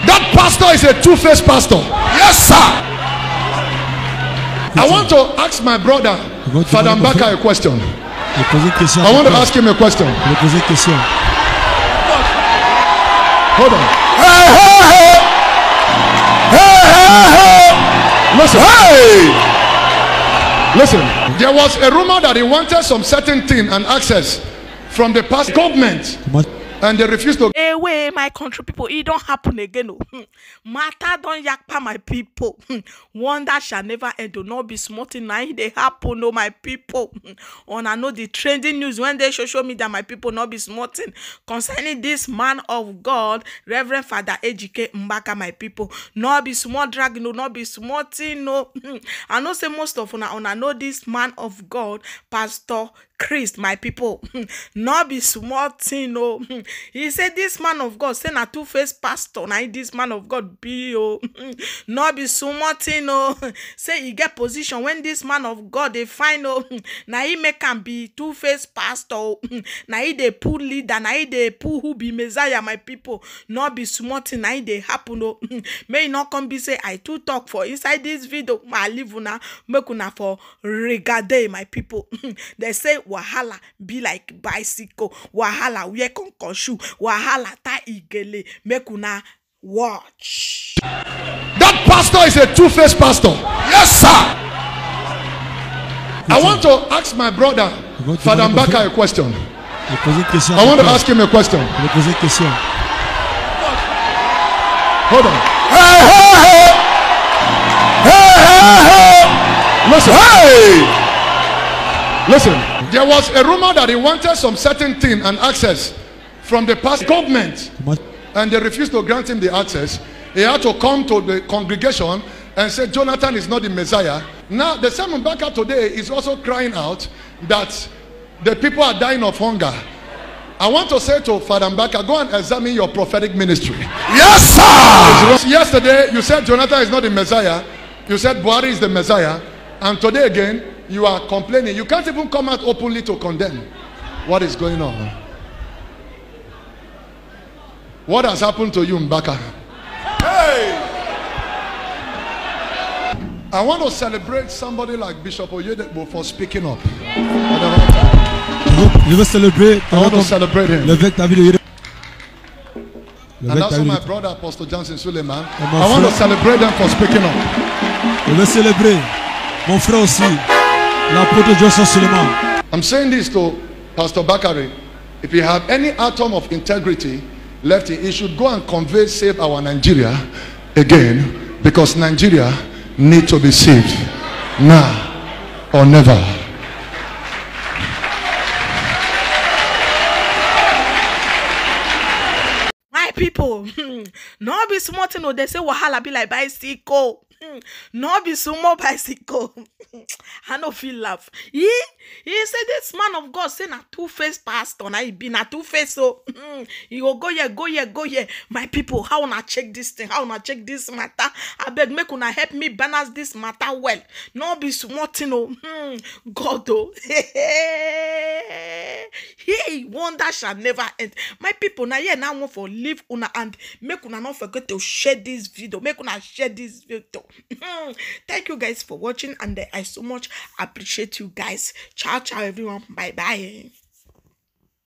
That pastor is a two-faced pastor. Yes, sir. I want to ask my brother, Father Mbaka, a question. I want to ask him a question. Hold on. Hey, hey, hey. Hey, hey, hey. Listen. Hey. Listen. There was a rumor that he wanted some certain thing and access from the past government, and they refused to. Away, my country people, it don't happen again. Matter don't yakpa my people. Wonder shall never end. Do not be smarting now. They happen, no my people. On I know the trending news when they show me that my people not be smarting concerning this man of God, Reverend Father Ejiofor Mbaka, my people. Not be smart drag, no, not be smarting, no. I know say most of I know this man of God, Pastor Christ, my people. Not be smarting, no. He said this man of God say na two-faced pastor. Now this man of God be not be smarting, no. Say he get position when this man of God they find now he make him be two-faced pastor. Now he they pull leader. Now he they pull who be Messiah, my people. Not be smarting. Now they happen. No. May not come be say I too talk for inside this video. I live una make una for regardez my people. They say wahala be like bicycle. Wahala we concussion. Wahala ta igele. Make una watch. That pastor is a two-faced pastor. Yes, sir. I want to ask my brother, Father Mbaka, a question. I want to ask him a question. Hold on. Hey, hey, hey. Hey, hey, hey. Listen. Hey. Listen. There was a rumor that he wanted some certain thing and access from the past government, and they refused to grant him the access. He had to come to the congregation and say Jonathan is not the Messiah. Now the same Mbaka today is also crying out that the people are dying of hunger. I want to say to Father Mbaka, go and examine your prophetic ministry. Yes, sir. Yesterday you said Jonathan is not the Messiah. You said Buhari is the Messiah, and today again you are complaining. You can't even come out openly to condemn what is going on. What has happened to you, Mbaka? Hey. I want to celebrate somebody like Bishop Oyedepo for speaking up. Je veux célébrer. I want to celebrate him. L'évêque David. And also my brother Apostle Johnson Suleman. I want to celebrate them for speaking up. Je veux célébrer mon frère aussi, l'apôtre Johnson Suleman. I'm saying this to Pastor Bakari. If you have any atom of integrity left, he should go and convey save our Nigeria again, because Nigeria need to be saved now or never. My people, no be smart, no. They say wahala be like bicycle. No be sumo bicycle. I no feel laugh. He said this man of God say na two-faced pastor. Now he be na two-faced, so he go here, go here, go here. My people, how una check this thing? How una check this matter? I beg make una help me balance this matter well. No be smart, no. God oh. Hey, wonder shall never end. My people, now yeah, now want for leave una and make una not forget to share this video. Make una share this video. Thank you guys for watching, and I so much appreciate you guys. Ciao ciao everyone, bye bye.